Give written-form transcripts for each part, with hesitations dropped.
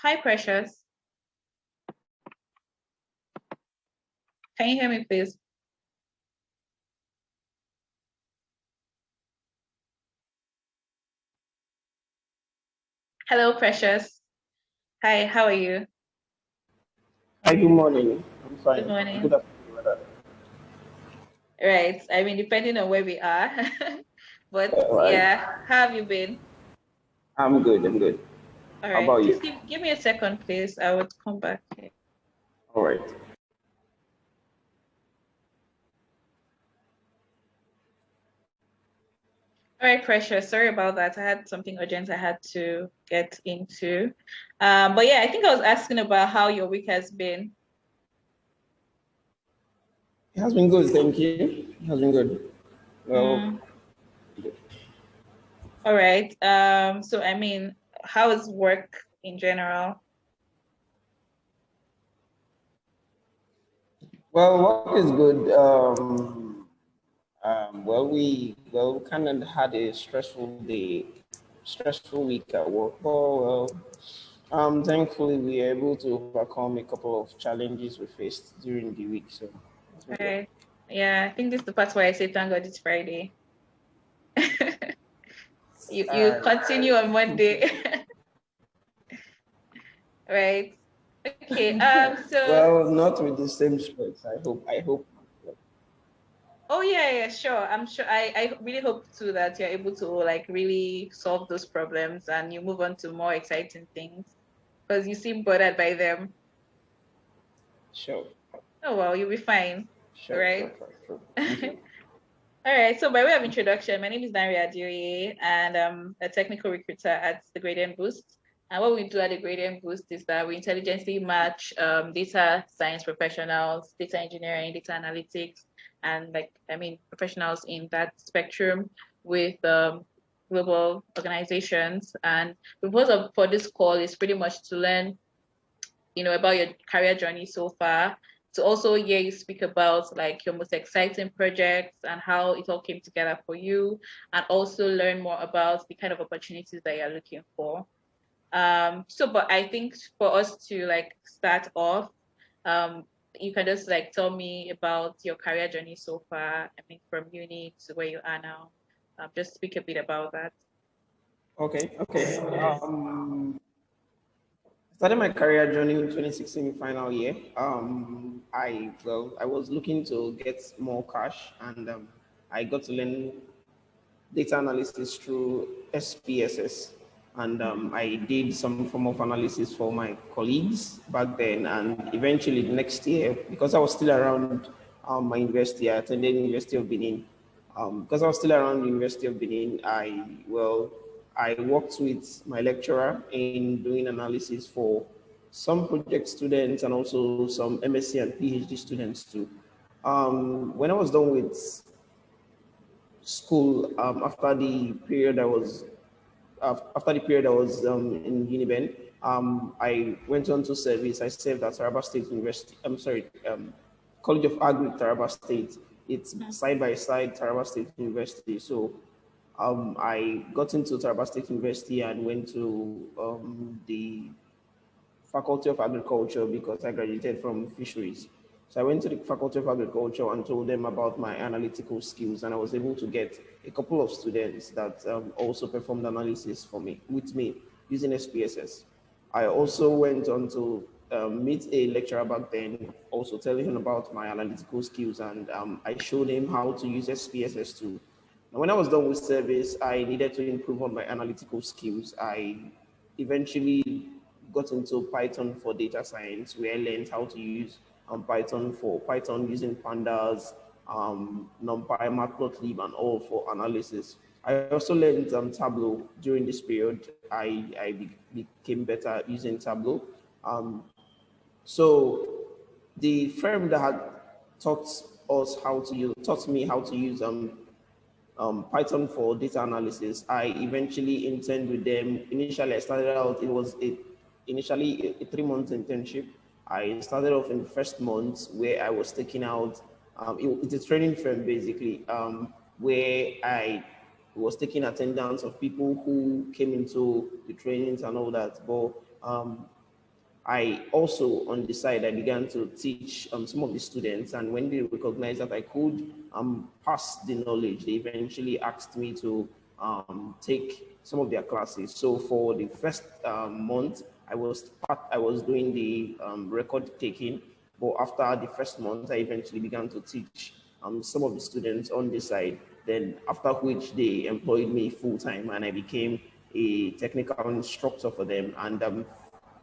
Hi, Precious. Can you hear me, please? Hello, Precious. Hi, how are you? Hi, good morning. I'm Good fine. Good morning. afternoon, brother. Right. I mean, depending on where we are. But All right. yeah, how have you been? I'm good. I'm good. All How right. about Just you? give me a second, please. I would come back here. All right. All right, Precious. Sorry about that. I had something urgent I had to get into. But yeah, I think I was asking about how your week has been. It has been good. Thank you. It has been good. Well, Mm, all right. So I mean, how is work in general? work is good. We kind of had a stressful day, stressful week at work. Thankfully we were able to overcome a couple of challenges we faced during the week. So it's been good. Right. Yeah, I think this is the part where I say thank God it's Friday. You Uh, continue on Monday, right? Okay. So Not with the same stress. I hope. oh yeah, yeah, sure. I'm sure I really hope too that you're able to like really solve those problems and you move on to more exciting things because you seem bothered by them. Sure. Oh well, you'll be fine, Sure, right? sure, sure, sure. Thank you. All right. So by way of introduction, my name is Daria Adioye, and I'm a technical recruiter at the Gradient Boost. And what we do at the Gradient Boost is that we intelligently match data science professionals, data engineering, data analytics, and professionals in that spectrum with global organizations. And the purpose of for this call is pretty much to learn about your career journey so far, to also hear you speak about like your most exciting projects and how it all came together for you, and also learn more about the kind of opportunities that you're looking for. But I think for us to like start off, um, you can just like tell me about your career journey so far. I mean, from uni to where you are now. Just speak a bit about that. Okay, okay. Started my career journey in 2016 final year. I was looking to get more cash, and I got to learn data analysis through SPSS. And I did some form of analysis for my colleagues back then. And eventually, the next year, because I was still around my university, I attended University of Benin. Because I was still around the University of Benin, I worked with my lecturer in doing analysis for some project students and also some MSc and PhD students too. When I was done with school, after the period I was in Uniben, I went on to service. I served at Taraba State University. I'm sorry, College of Agri, Taraba State. It's side by side Taraba State University. So I got into Taraba State University and went to the Faculty of Agriculture because I graduated from fisheries. So I went to the Faculty of Agriculture and told them about my analytical skills, and I was able to get a couple of students that also performed analysis for me with me using SPSS. I also went on to meet a lecturer back then, also telling him about my analytical skills, and I showed him how to use SPSS too. Now, when I was done with service, I needed to improve on my analytical skills. I eventually got into Python for data science, where I learned how to use Python using pandas, NumPy, Matplotlib, and all for analysis. I also learned Tableau during this period. I became better using Tableau. Um, so the firm that had taught me how to use Python for data analysis. I eventually interned with them. Initially, I started out, initially a 3 month internship. I started off in the first month where I was taking out, it's a training firm basically, where I was taking attendance of people who came into the trainings and all that. But I also, on the side, I began to teach some of the students, and when they recognized that I could pass the knowledge, they eventually asked me to take some of their classes. So for the first month, I was doing the record taking, but after the first month, I eventually began to teach some of the students on the side. Then after which they employed me full time, and I became a technical instructor for them. And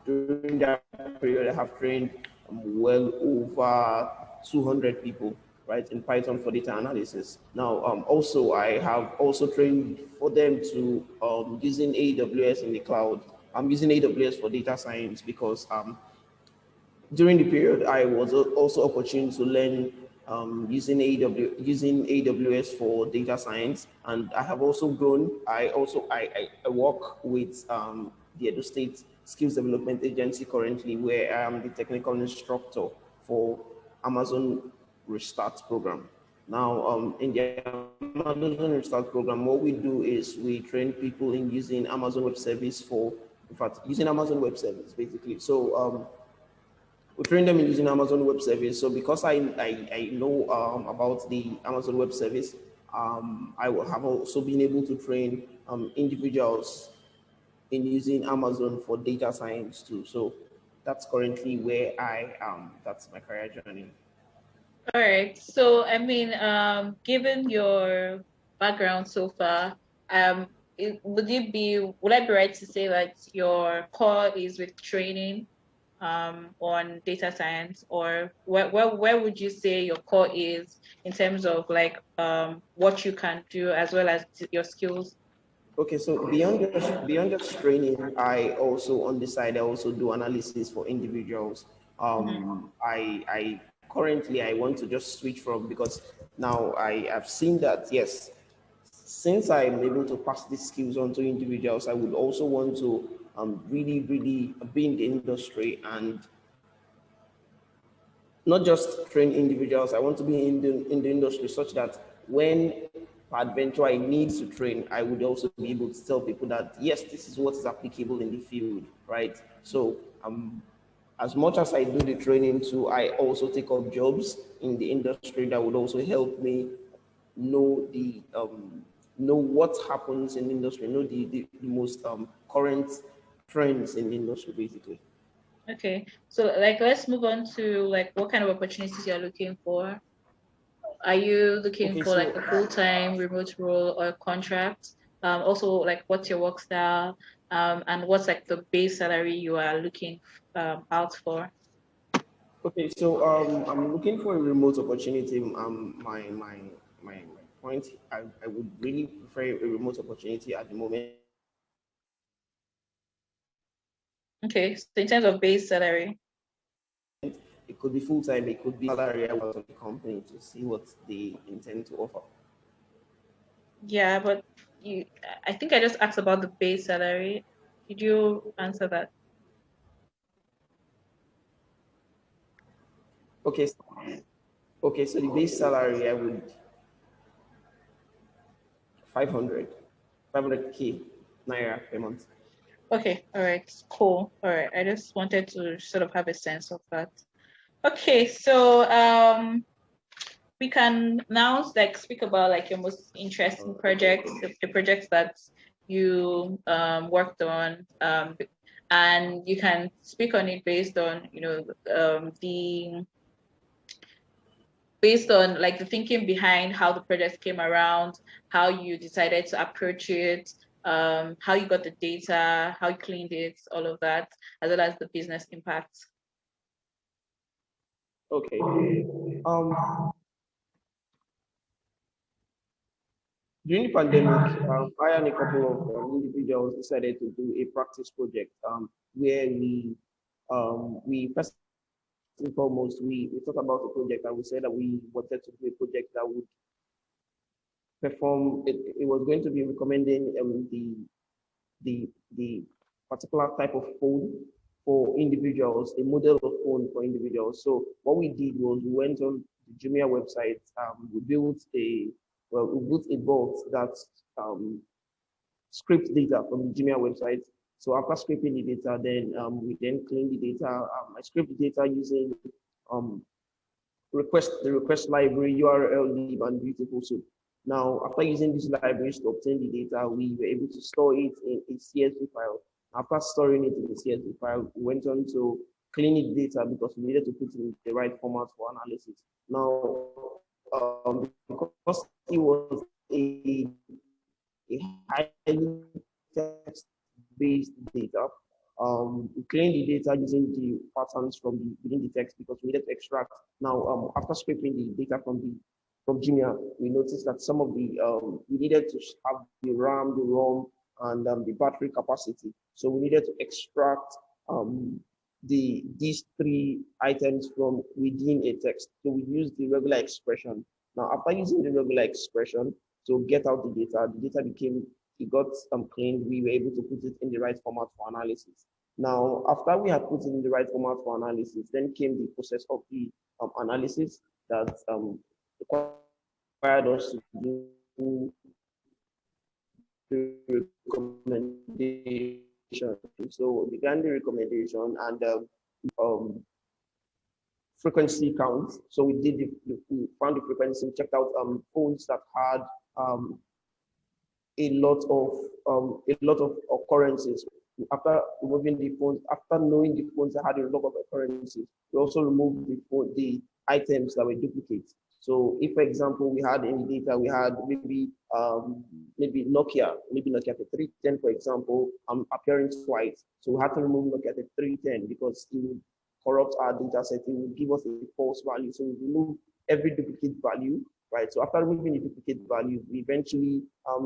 during that period, I have trained well over 200 people, right, in Python for data analysis. Now, also, I have also trained for them to using AWS in the cloud. I'm using AWS for data science because during the period, I was also opportune to learn using AWS for data science, and I have also grown. I work with the Edo State Skills Development Agency currently, where I am the technical instructor for Amazon Restart program. Now, in the Amazon Restart program, what we do is we train people in using Amazon Web Service in fact, using Amazon Web Service basically. So we train them in using Amazon Web Service. So because I know about the Amazon Web Service, I will have also been able to train individuals in using Amazon for data science too. So that's currently where I am. That's my career journey. All right. So, I mean, given your background so far, would I be right to say that your core is with training on data science, or where would you say your core is in terms of like what you can do as well as your skills? Okay, so beyond just training, I also on the side I also do analysis for individuals. I currently I want to just switch from, because now I have seen that yes, since I'm able to pass these skills on to individuals, I would also want to really be in the industry and not just train individuals. I want to be in the industry such that when adventure I need to train, I would also be able to tell people that yes, this is what is applicable in the field, right? So as much as I do the training too, I also take up jobs in the industry that would also help me know know what happens in the industry, know the most current trends in the industry, basically. Okay, so like let's move on to like what kind of opportunities you're looking for. Are you looking Okay, for like so a full-time remote role or a contract? Also, like what's your work style? And what's like the base salary you are looking out for? okay, so I'm looking for a remote opportunity. My point, I would really prefer a remote opportunity at the moment. Okay, so in terms of base salary. It could be full time, it could be salary out of the company to see what they intend to offer. Yeah, but I think I just asked about the base salary. Did you answer that? Okay, okay, so the base salary I would 500, 500K naira per month. Okay, all right, cool. All right, I just wanted to sort of have a sense of that. Okay, so we can now like speak about like your most interesting projects, the projects that you worked on, and you can speak on it based on the based on like the thinking behind how the project came around, how you decided to approach it, how you got the data, how you cleaned it, all of that, as well as the business impact. Okay. Um, During the pandemic, I and a couple of individuals decided to do a practice project where we first and foremost, we thought about a project and we said that we wanted to do a project that would perform, it was going to be recommending the particular type of phone for individuals, a model of phone for individuals. So what we did was we went on the Jumia website, we built a bot that scraped data from the Jumia website So after scraping the data, then we then clean the data. I scrape the data using um, the request library, URL, lib, and beautiful soup. Now, after using these libraries to obtain the data, we were able to store it in a CSV file. After storing it in the CSV file, we went on to clean the data because we needed to put it in the right format for analysis. Now, because it was a highly text-based data, we cleaned the data using the patterns from within the text because we needed to extract. Now, after scraping the data from Jumia, we noticed that some of the we needed to have the RAM, the ROM, and the battery capacity. So we needed to extract these three items from within a text. So we used the regular expression. Now, after using the regular expression to get out the data became, it got cleaned. We were able to put it in the right format for analysis. Now, after we had put it in the right format for analysis, then came the process of the analysis that required us to do the recommendation. So we began the recommendation and frequency count. So we did we found the frequency, checked out phones that had a lot of occurrences. After removing the phones, after knowing the phones that had a lot of occurrences, we also removed the items that were duplicates. So if, for example, we had in the data, we had maybe Nokia 310, for example, appearing twice. So we had to remove Nokia 310 because it would corrupt our data set. It would give us a false value. So we remove every duplicate value, right? So after removing the duplicate value, we eventually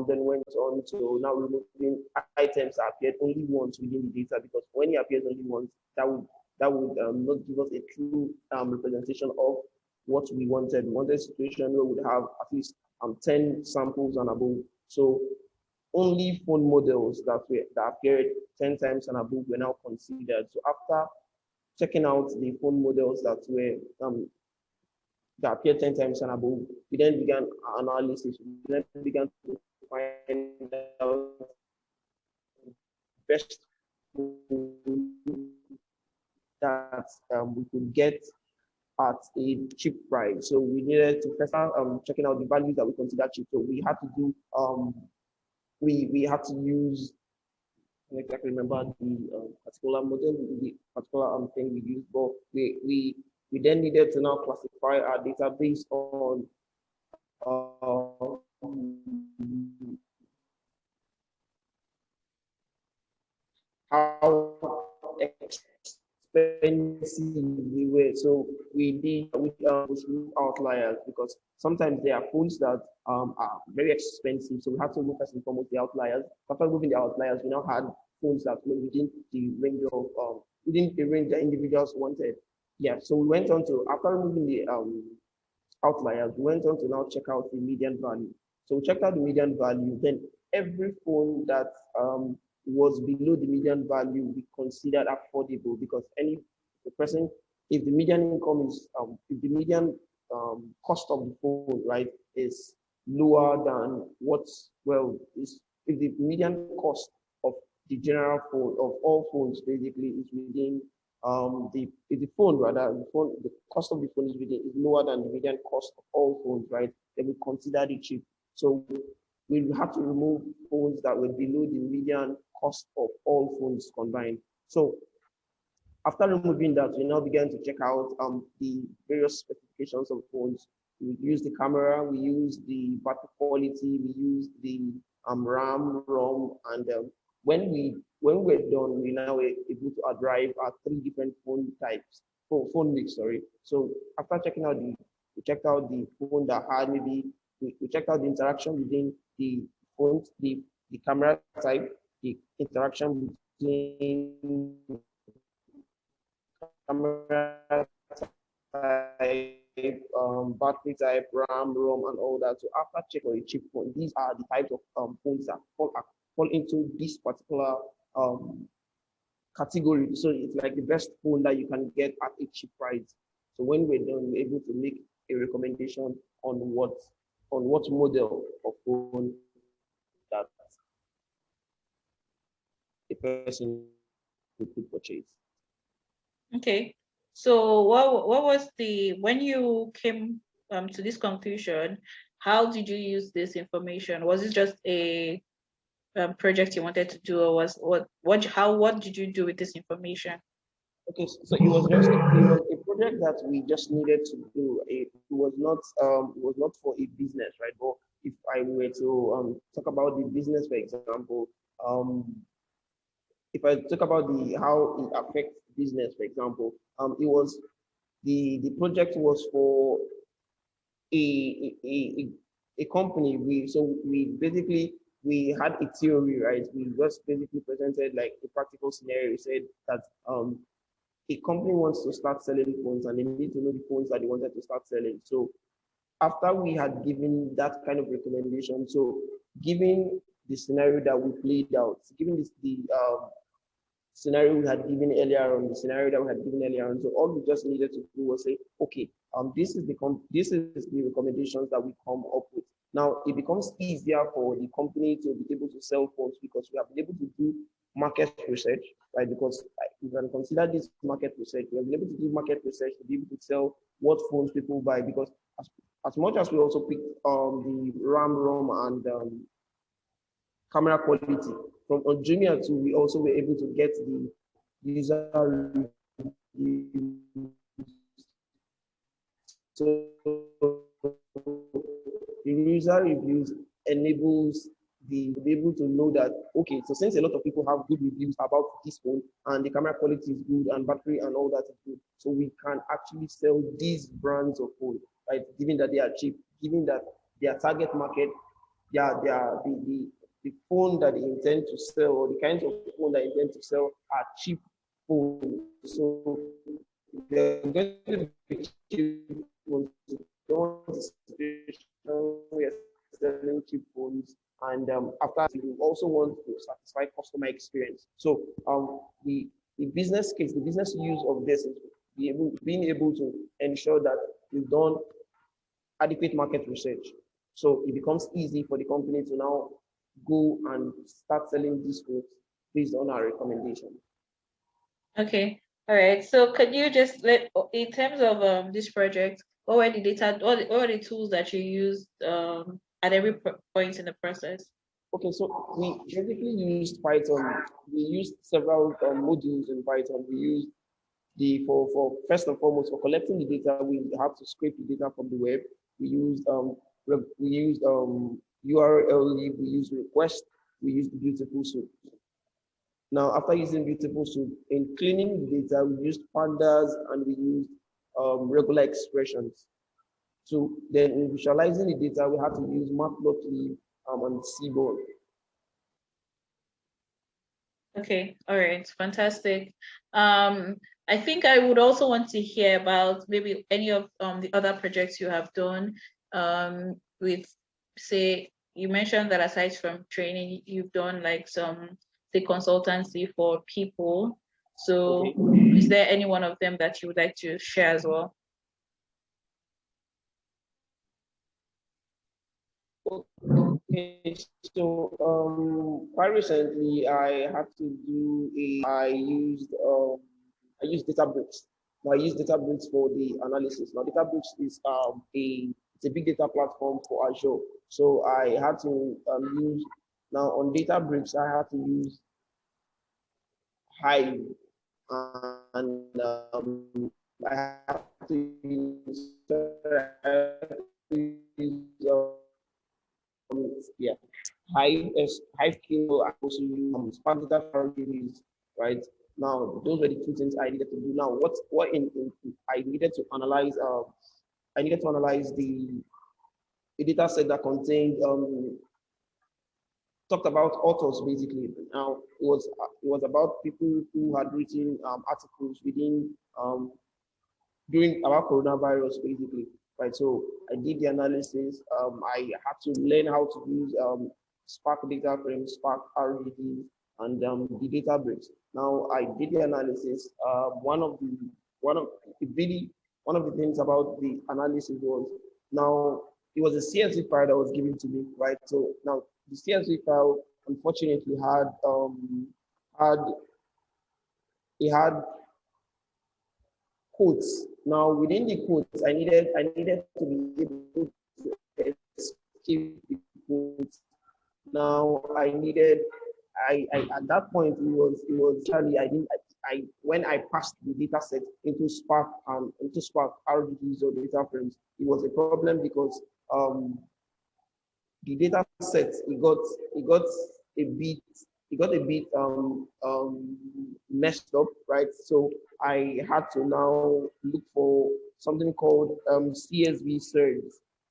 then went on to now removing items that appeared only once within the data, because when it appears only once, that would not give us a true representation of what we wanted. We wanted a situation where we would have at least 10 samples and above. So only phone models that appeared 10 times and above were now considered. So after checking out the phone models that were that appeared 10 times and above, we then began analysis. We then began to find out best that we could get at a cheap price. So we needed to first start checking out the values that we consider cheap. So we had to do we had to use, I don't exactly remember the particular model, the particular thing we used, but we then needed to now classify our data based on how expensive we were. So we remove outliers because sometimes there are phones that are very expensive. So we have to look first and foremost the outliers. After moving the outliers, we now had phones that were within the range of within the range that individuals wanted. Yeah. So we went on to, after removing the outliers, we went on to now check out the median value. So we checked out the median value. Then every phone that was below the median value we considered affordable, because the person, if the median income is if the median cost of the phone, right, is lower than what's, well, is, if the median cost of the general phone, of all phones basically, is within if the phone, rather, the cost of the phone is lower than the median cost of all phones, right, then we consider it cheap. So we have to remove phones that were below the median cost of all phones combined. So after removing that, we now began to check out the various specifications of phones. We use the camera, we use the battery quality, we use the RAM, ROM, and when we're done, we now were able to arrive at three different phone types, phone mix, sorry. So after checking out we checked out the phone that had maybe, we checked out the interaction within the phones, the camera type, the interaction between camera type, battery type, RAM, ROM, and all that. So after checking a cheap phone, these are the types of phones that fall into this particular category. So it's like the best phone that you can get at a cheap price. So when we're done, we're able to make a recommendation on what model of phone that a person could purchase. Okay. So what was the when you came to this conclusion, how did you use this information? Was it just a project you wanted to do, or was what did you do with this information? Okay, so it was a project that we just needed to do. It was not for a business, right? But if I were to talk about the business, for example, um, if I talk about the how it affects business, for example, it was the project was for a company. We had a theory, right? We just basically presented like a practical scenario. We said that a company wants to start selling phones and they need to know the phones that they wanted to start selling. So after we had given that kind of recommendation, so given the scenario that we played out, given the scenario we had given earlier on, the scenario that we had given earlier on. So all we just needed to do was say, okay, this is the recommendations that we come up with. Now it becomes easier for the company to be able to sell phones because we have been able to do market research, right? Because you can consider this market research. We have been able to do market research to be able to tell what phones people buy because as much as we also picked the RAM, ROM, and camera quality. From Jumia too, we also were able to get the user reviews. So the user reviews enables the to be able to know that okay, so since a lot of people have good reviews about this phone and the camera quality is good and battery and all that is good, so we can actually sell these brands of phone, right? Given that they are cheap, given that their target market, the phone that they intend to sell or the kinds of phone that they intend to sell are cheap phones. So they're going to be cheap phones. Don't want a situation where selling cheap phones and after you also want to satisfy customer experience. So the business case, the business use of this is being able to ensure that we've done adequate market research. So it becomes easy for the company to now go and start selling these goods based on our recommendation. Okay. All right. So could you just in terms of this project, what were the data, what were the tools that you used at every point in the process? Okay, so we basically used Python. We used several modules in Python. We used for first and foremost for collecting the data, we have to scrape the data from the web. We used URL leave, we used request, we used Beautiful Soup. Now, after using Beautiful Soup, in cleaning the data, we used pandas and we used regular expressions. So then in visualizing the data, we had to use Matplotlib and Seaborn. Okay, all right, fantastic. I think I would also want to hear about maybe any of the other projects you have done with, say, you mentioned that aside from training, you've done like some, say, consultancy for people. So okay. Is there any one of them that you would like to share as well? Okay, so quite recently I had to do I used Databricks. Now I use Databricks for the analysis. Now Databricks is it's a big data platform for Azure. So I had to use now on Databricks I had to use Hive and I have to use yeah, Hive Kilo, I also use Spark Data Factories, right? Now, those were the two things I needed to do. Now, I needed to analyze? I needed to analyze the data set that contained talked about authors basically. Now, it was about people who had written articles doing about coronavirus basically, right? So I did the analysis. I had to learn how to use Spark Data Frame, Spark RDD, and the Databricks. Now I did the analysis. One of one of the things about the analysis was now it was a CSV file that was given to me, right? So now the CSV file unfortunately had had it had quotes. Now within the quotes, I needed to be able to escape the quotes. Now I at that point it was actually I didn't I when I passed the data set into Spark and into Spark RDBs or data frames, it was a problem because um the data set it got a bit messed up, right? So I had to now look for something called CSV surge.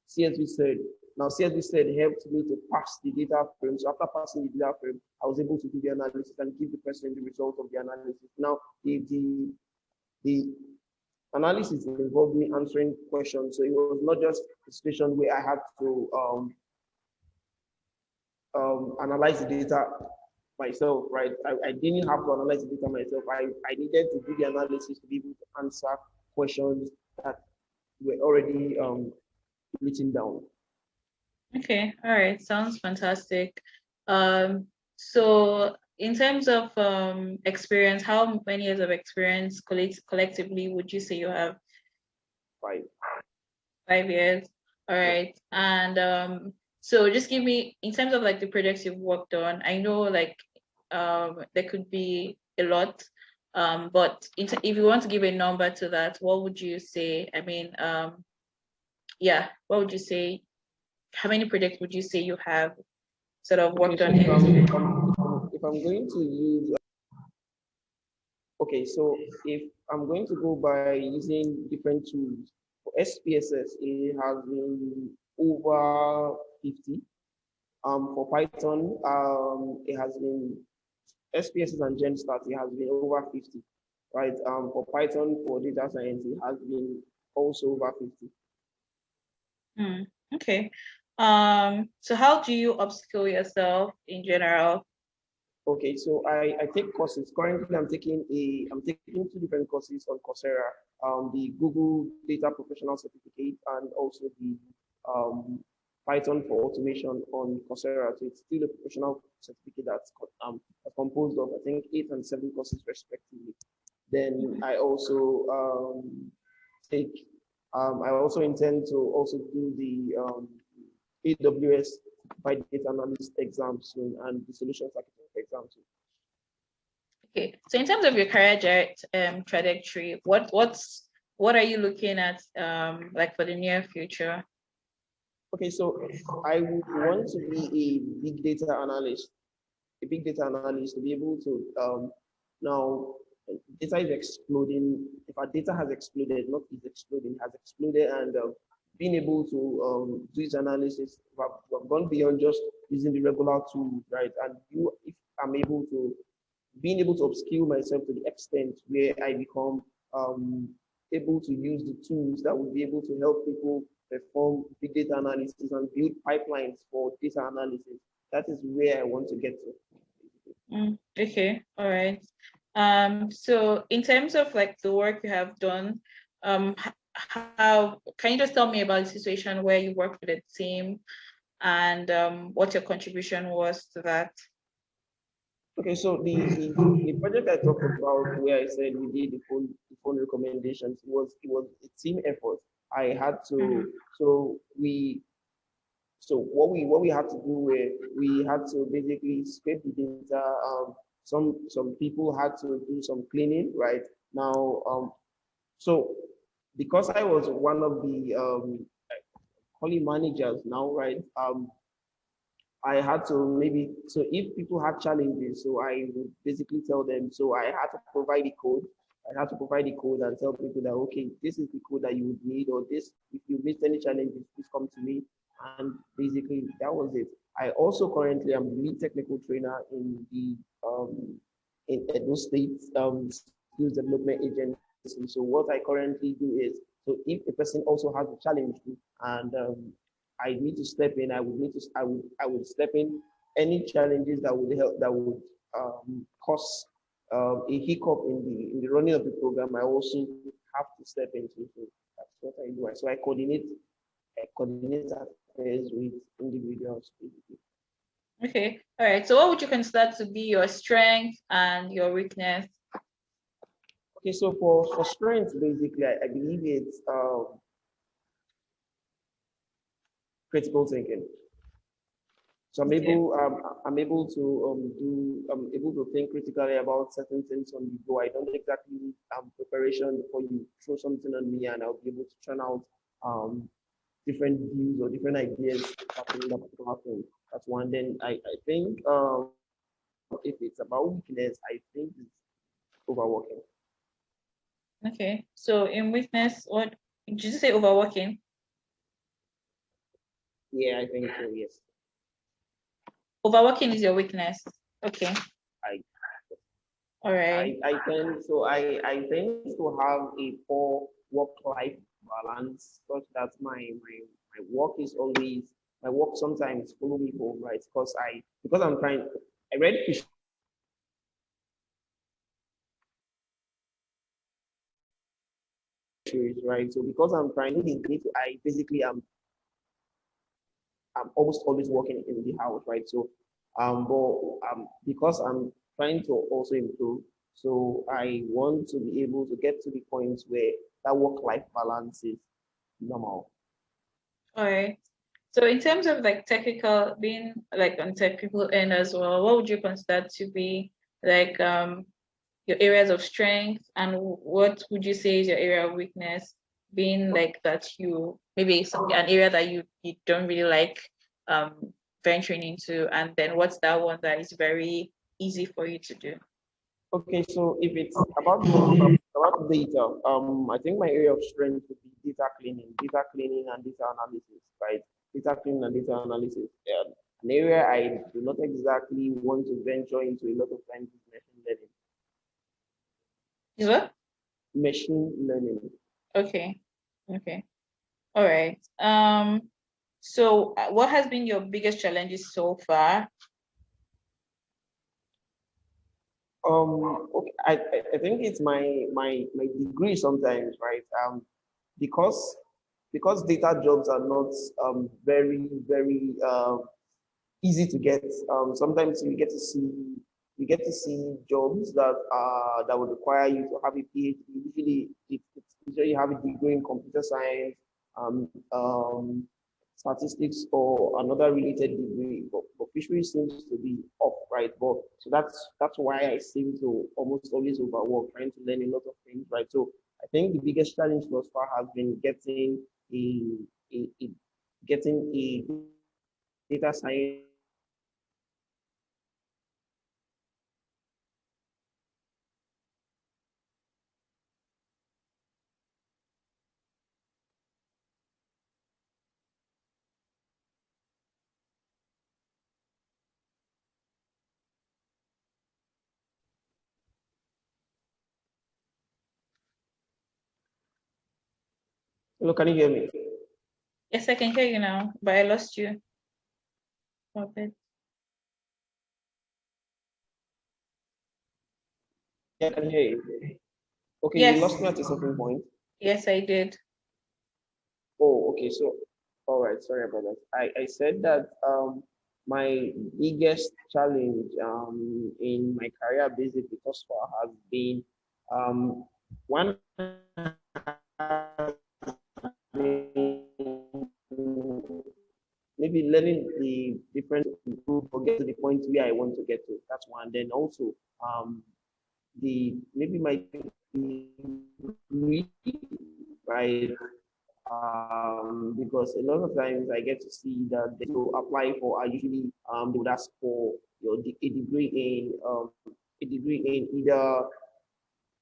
CSV surge. Now CSV surge helped me to pass the data frame. So after passing the data frame, I was able to do the analysis and give the person the result of the analysis. Now the analysis involved me answering questions. So it was not just a situation where I had to analyze the data myself, right? I didn't have to analyze the data myself. I needed to do the analysis to be able to answer questions that were already written down. Okay, all right, sounds fantastic. So in terms of experience, how many years of experience collectively would you say you have? 5. 5 years. All Yeah. right. And so just give me, in terms of like the projects you've worked on, I know like there could be a lot. But if you want to give a number to that, what would you say? I mean, yeah, what would you say? How many projects would you say you have sort of Okay, worked so on if I'm going to use, okay, so if I'm going to go by using different tools, for SPSS, it has been over 50. For Python, it has been SPSS and GenStat, it has been over 50, right? For Python, for data science, it has been also over 50. Okay. So how do you upskill yourself in general? Okay, so I take courses. Currently, I'm taking 2 different courses on Coursera. The Google Data Professional Certificate and also the Python for Automation on Coursera. So it's still a professional certificate that's composed of I think 8 and 7 courses respectively. Then I also take I also intend to also do the AWS by data analyst exam soon and the solutions architect exam soon. Okay, so in terms of your career trajectory, what are you looking at like for the near future? Okay, so I would want to be a big data analyst, to be able to now data is exploding. If our data has exploded, not is exploding, has exploded, and being able to do this analysis, we've gone beyond just using the regular tools, right? And if I'm able to being able to upskill myself to the extent where I become able to use the tools that will be able to help people perform big data analysis and build pipelines for data analysis. That is where I want to get to. Okay, all right. So in terms of like the work you have done, how can you just tell me about the situation where you worked with a team and what your contribution was to that? Okay, so the project I talked about where I said we did the phone recommendations it was a team effort. I had to so what we had to do we had to basically scrape the data. Some people had to do some cleaning right now. So because I was one of the quality managers now, right? I had to maybe, so if people had challenges, so I would basically tell them, so I had to provide the code. I had to provide the code and tell people that, okay, this is the code that you would need, or this, if you missed any challenges, please come to me. And basically that was it. I also currently am the lead technical trainer in the, in Edo State Skills Development Agency. So what I currently do is, so if a person also has a challenge and I need to step in. I would step in. Any challenges that would help that would cause a hiccup in the running of the program. I also have to step into. So that's what I do. So I coordinate affairs with individuals. Basically. Okay. All right. So what would you consider to be your strength and your weakness? Okay, so for strength, basically, I believe it's critical thinking. So Okay. I'm able to I'm able to think critically about certain things on the go. I don't exactly need preparation before you throw something on me, and I'll be able to churn out um, different views or different ideas happening that particular thing. That's one. Then I think if it's about weakness, I think it's overworking. Okay. So in weakness, what did you say overworking? Yeah, I think so. Yes, Overworking is your weakness. Okay. I All right. I tend to have a poor work-life balance such that my work is always my work sometimes follow me home, right? Because I'm trying I read fisheries, right? So because I'm trying to need to I basically I'm almost always working in the house, right? So because I'm trying to also improve, so I want to be able to get to the point where that work-life balance is normal. All right. So in terms of like technical, being like on technical end as well, what would you consider to be like your areas of strength, and what would you say is your area of weakness? Being like that you maybe an area that you don't really like venturing into, and then what's that one that is very easy for you to do? Okay, so if it's about data, I think my area of strength would be data cleaning and data analysis, right? Data cleaning and data analysis. An area I do not exactly want to venture into a lot of times is machine learning. Is what? Machine learning. Okay. Okay. All right. So what has been your biggest challenges so far? Okay, I think it's my degree sometimes, right? Because because data jobs are not very easy to get. Sometimes you get to see jobs that would require you to have a PhD. It's usually you have a degree in computer science, statistics, or another related degree. But fishery seems to be off, right? But so that's why I seem to almost always overwork, trying to learn a lot of things, right? So I think the biggest challenge thus far has been a getting a data science. Hello, can you hear me? Yes, I can hear you now, but I lost you. Okay. Yeah, I can hear you. Okay, you Yes, lost me at a certain point. yes, I did. Oh, okay. So, all right. Sorry about that. I said that my biggest challenge in my career basically thus far has been one maybe learning the different improve or get to the point where I want to get to. That's one. Then also the maybe my degree, right? Because a lot of times I get to see that they to apply for are usually they would ask for a degree in either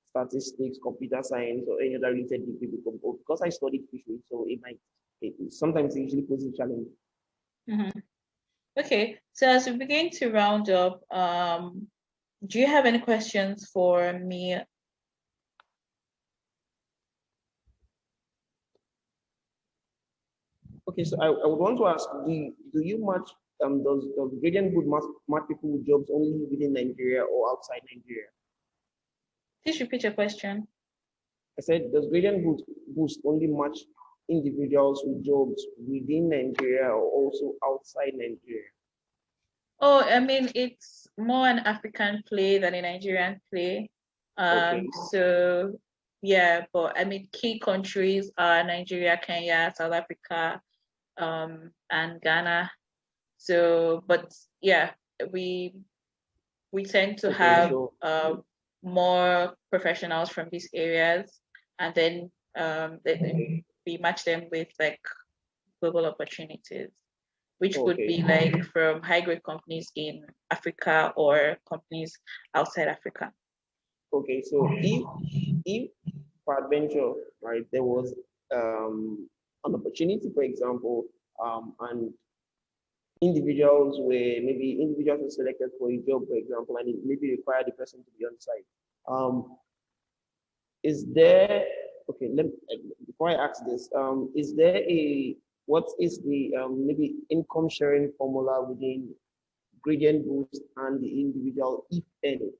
statistics, computer science, or any other related degree. Because I studied fishery, so sometimes it usually poses a challenge. Mhm. Okay, so as we begin to round up, do you have any questions for me? Okay, so I would want to ask, do you match does Gradient Good match people with jobs only within Nigeria or outside Nigeria? Please repeat your question. I said, does Gradient Boost only match individuals with jobs within Nigeria or also outside Nigeria? Oh, I mean, it's more an African play than a Nigerian play. Okay. So yeah, but I mean, key countries are Nigeria, Kenya, South Africa, and Ghana. So, but yeah, we we tend to Okay. have So more professionals from these areas, and then we match them with like global opportunities, which could okay. be like from high grade companies in Africa or companies outside Africa. Okay. So if for adventure, right, there was an opportunity, for example, and individuals were selected for a job, for example, and it maybe required the person to be on site. Is there okay? Before I ask this, is there a what is the maybe income sharing formula within Gradient Boost and the individual, if any?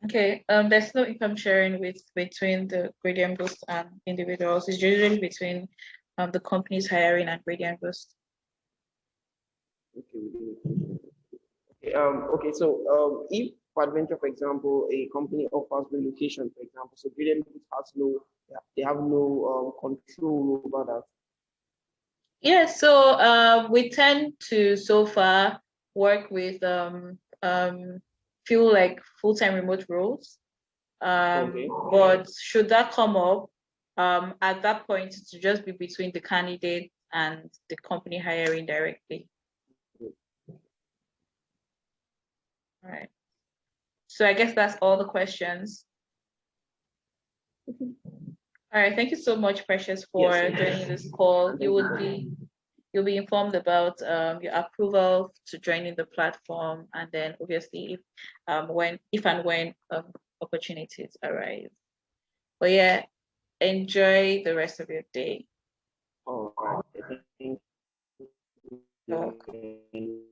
Okay, there's no income sharing between the Gradient Boost and individuals. It's usually between the companies hiring and Gradient Boost. Okay. Okay. So if for adventure, for example, a company offers relocation, for example, so Gradient Boost has no, they have no control over that. Yeah, so we tend to so far work with few like full-time remote roles. Okay. But should that come up, at that point to just be between the candidate and the company hiring directly. All right. So I guess that's all the questions. All right. Thank you so much, Precious, for Yes. joining this call. Thank you. You'll be informed about your approval to joining the platform, and then obviously if and when opportunities arise. But yeah, enjoy the rest of your day. All right. Thank You're welcome. you.